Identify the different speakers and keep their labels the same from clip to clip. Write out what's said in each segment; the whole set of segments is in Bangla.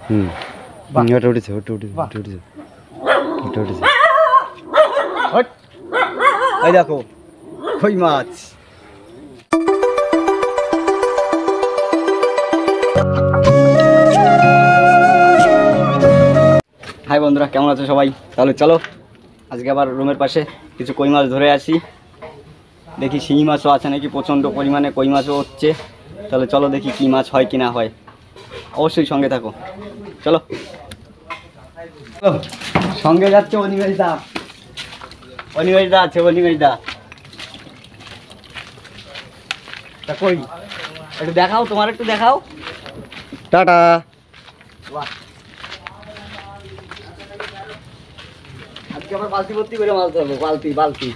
Speaker 1: ওটা উঠেছে ওটা উঠেছে ওটা উঠেছে ওটা উঠেছে।
Speaker 2: এই দেখো কই মাছ। হাই বন্ধুরা, কেমন আছো সবাই? তাহলে চলো আজকে আবার রুমের পাশে কিছু কই মাছ ধরে আসি, দেখি শিঙি মাছও আছে নাকি, প্রচণ্ড পরিমাণে কই মাছও হচ্ছে। তাহলে চলো দেখি কী মাছ হয় কি না হয়, অবশ্যই সঙ্গে থাকো। চলো সঙ্গে যাচ্ছে অনিমেষদা, অনিমেষদা আছে, অনিমেষদা তা কই একটু দেখাও, তোমার একটু দেখাও।
Speaker 1: টাটা।
Speaker 2: বাহ, আজকে আবার বালতি ভর্তি করে মাছ ধরবো, বালতি বালতি।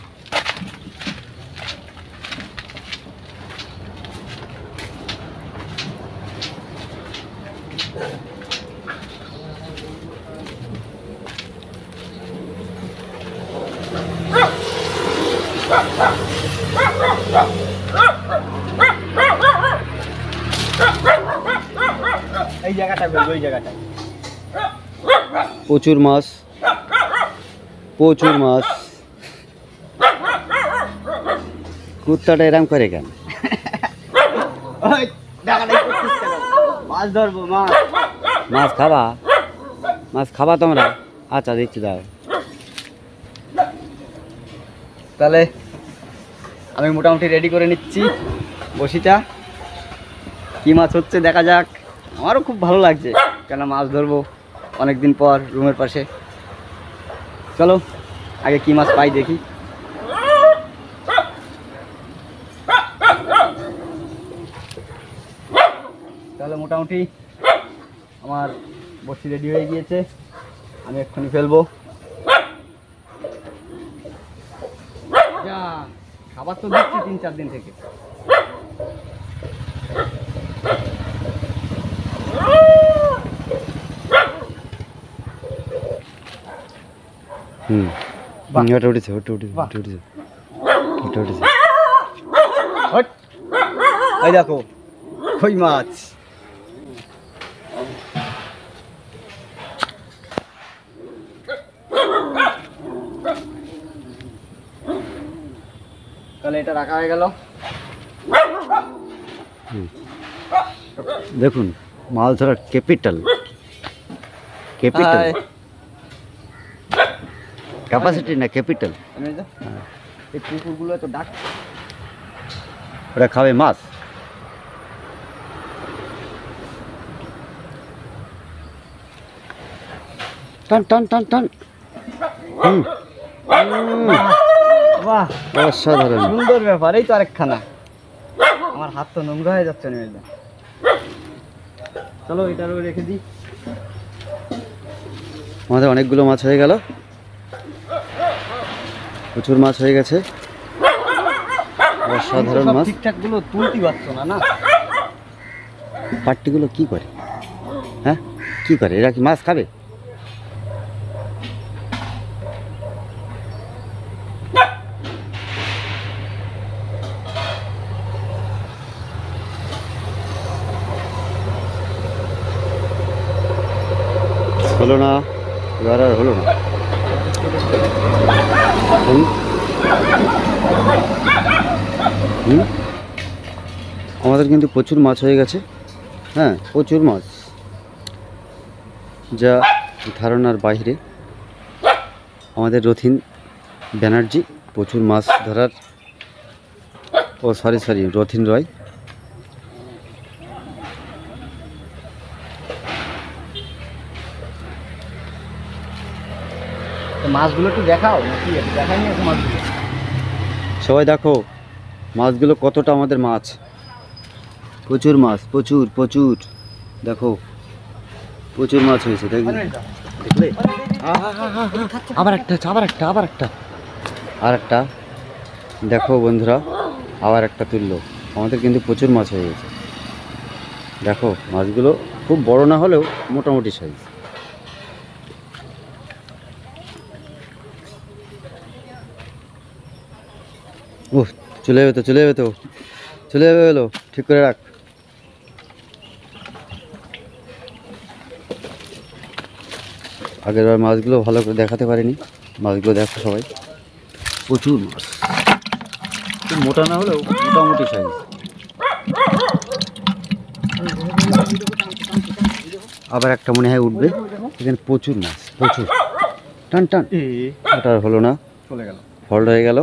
Speaker 2: এই জায়গাটা ওই জায়গাটা
Speaker 1: প্রচুর মাছ, প্রচুর মাছ। কুত্তাটা এরম করে কেন?
Speaker 2: মাছ ধরবো, মাছ
Speaker 1: মাছ খাবা? মাছ খাবা তোমরা? আচ্ছা দিচ্ছি, দাও।
Speaker 2: তাহলে আমি মোটামুটি রেডি করে নিচ্ছি বসিটা, কী মাছ হচ্ছে দেখা যাক। আমারও খুব ভালো লাগছে, কেন মাছ ধরবো অনেক দিন পর রুমের পাশে। চলো আগে কী মাছ পাই দেখি। তাহলে মোটামুটি আমার বসি রেডি হয়ে গিয়েছে, আমি এক্ষুনি ফেলবো। যা খাবার তো দিচ্ছি 3-4 দিন থেকে।
Speaker 1: ওটা উঠেছে ওটা উঠেছে ওটা উঠেছে ওটা উঠেছে।
Speaker 2: এই দেখো কই মাছ। তাহলে এটা রাখা হয়ে গেল।
Speaker 1: দেখুন মাছ ধরার ক্যাপিটাল, ক্যাপিটাল ক্যাপাসিটি না ক্যাপিটাল।
Speaker 2: এই পুকুরগুলো তো ডাক,
Speaker 1: ওরা খাবে মাছ। টান টান টান টান।
Speaker 2: বাহ
Speaker 1: অসাধারণ,
Speaker 2: সুন্দর ব্যাপার। এই তো আরেকখানা, আমার হাত তো নোংরা হয়ে যাচ্ছে না। চলো এটারও রেখে দিই।
Speaker 1: আমাদের অনেকগুলো মাছ হয়ে গেল, প্রচুর মাছ হয়ে গেছে, অসাধারণ মাছ।
Speaker 2: ঠিকঠাক গুলো তুলতে পারছো না, না
Speaker 1: পাট্টিগুলো কি করে? হ্যাঁ কি করে এরা? কি মাছ খাবে? হলো না, এবার আর হলো না। আমাদের কিন্তু প্রচুর মাছ হয়ে গেছে, হ্যাঁ প্রচুর মাছ, যা ধারণার বাইরে। আমাদের রথিন ব্যানার্জি প্রচুর মাছ ধরার, ও সরি রথিন রয়।
Speaker 2: মাছগুলো একটু দেখাও, নাকি দেখাই নিয়েছে মাছগুলো।
Speaker 1: সবাই দেখো মাছগুলো কতটা, আমাদের মাছ প্রচুর মাছ, প্রচুর প্রচুর। দেখো প্রচুর মাছ হয়েছে, দেখলে? আবার একটা আবার একটা আবার একটা আর একটা। দেখো বন্ধুরা, আবার একটা তুললো। আমাদের কিন্তু প্রচুর মাছ হয়ে গেছে। দেখো মাছগুলো খুব বড় না হলেও মোটামুটি সাইজ। ও চলে যাবে তো, চলে যাবে তো, চলে যাবে। হলো ঠিক করে রাখ। আগেরবার মাছগুলো ভালো করে দেখাতে পারিনি, মাছগুলো দেখো সবাই, প্রচুর মাছ, খুব মোটা না হলেও মোটামুটি সাইজ। আবার একটা মনে হয় উঠবে, এখানে প্রচুর মাছ, প্রচুর। টান টান, ওটা আর হলো না,
Speaker 2: চলে গেল,
Speaker 1: ফল্ট হয়ে গেল।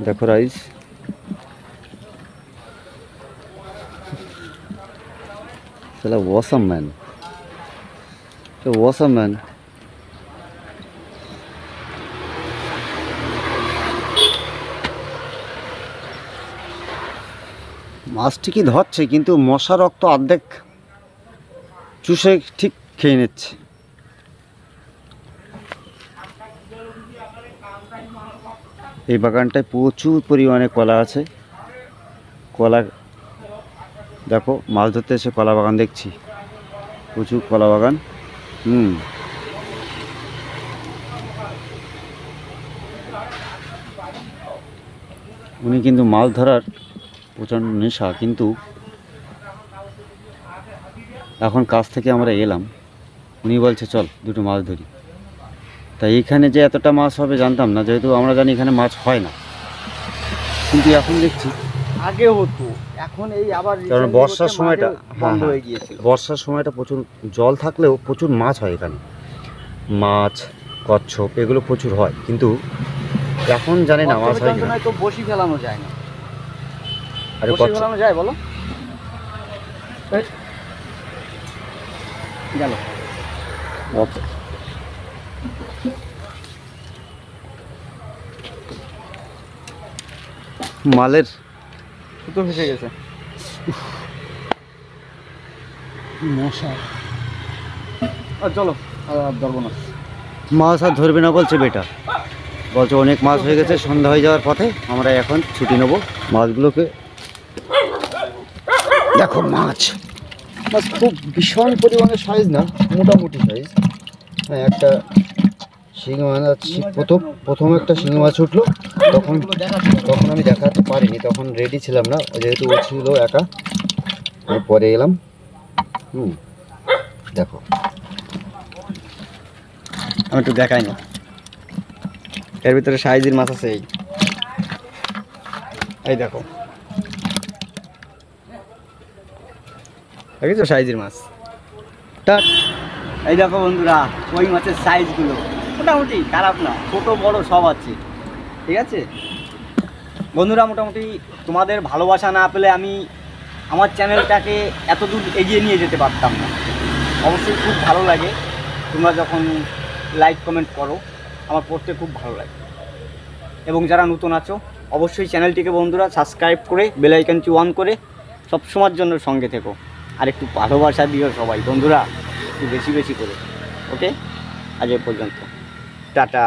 Speaker 1: দেখো রাইস, তাহলে ওয়াসাম ম্যান, ওয়াসাম ম্যান। মাছ ঠিকই ধরছে, কিন্তু মশা রক্ত অর্ধেক চুষে ঠিক খেয়ে নিচ্ছে। এই বাগানটায় প্রচুর পরিমাণে কলা আছে। কলা দেখো, মাছ ধরতে এসে কলা বাগান দেখছি, প্রচুর কলা বাগান। উনি কিন্তু মাছ ধরার প্রচণ্ড নেশা, কিন্তু এখন কাছ থেকে আমরা এলাম, উনি বলছে চল দুটো মাছ ধরি। তাই এখানে যে এতটা মাছ হবে জানতাম না, যেহেতু আমরা জানি এখানে মাছ হয় না, কিন্তু এখন দেখছি
Speaker 2: আগে হতো, এখন এই আবার
Speaker 1: কারণ বর্ষার সময়টা
Speaker 2: বন্ধ হয়ে গিয়েছিল।
Speaker 1: বর্ষার সময়টা প্রচুর জল থাকলেও প্রচুর মাছ হয় এখানে, মাছ, কচ্ছপ এগুলো প্রচুর হয়, কিন্তু এখন জানি না মাছ হয় কিনা।
Speaker 2: তো বসি ফেলানো যায় না,
Speaker 1: আরে
Speaker 2: বসি ফেলানো যায় বলো? গেল
Speaker 1: মালের
Speaker 2: তো ফেসে গেছে, মশা। চলো আর ধরবো না,
Speaker 1: মাছ আর ধরবে না বলছে বেটা, বলছে অনেক মাছ হয়ে গেছে, সন্ধ্যা হয়ে যাওয়ার পথে আমরা এখন ছুটি নেব। মাছগুলোকে দেখো, মাছ মাছ খুব ভীষণ পরিমাণে সাইজ না, মোটামুটি সাইজ। হ্যাঁ, একটা শিঙি মাছ প্রথম একটা শিঙি মাছ উঠলো, তখন আমি দেখাতে পারিনি, তখন রেডি ছিলাম না, যেহেতু ও ছিল একা, আমি পরে এলাম। দেখো,
Speaker 2: আমি একটু দেখাই না, এর ভিতরে সাইজের মাছ আছে। এই দেখো, দেখেছো সাইজের মাছ। এই দেখো বন্ধুরা, ওই মাছের সাইজগুলো মোটামুটি খারাপ না, ছোট বড় সব আছে, ঠিক আছে বন্ধুরা। মোটামুটি তোমাদের ভালোবাসা না পেলে আমি আমার চ্যানেলটাকে এত দূর এগিয়ে নিয়ে যেতে পারতাম না। অবশ্যই খুব ভালো লাগে তোমরা যখন লাইক কমেন্ট করো, আমার পড়তে খুব ভালো লাগে। এবং যারা নতুন আছো, অবশ্যই চ্যানেলটিকে বন্ধুরা সাবস্ক্রাইব করে বেল আইকনটি অন করে সবসময়ের জন্য সঙ্গে থেকো, আর একটু ভালোবাসা দিও সবাই বন্ধুরা, একটু বেশি বেশি করে। ওকে, আজ এ পর্যন্ত, টাটা।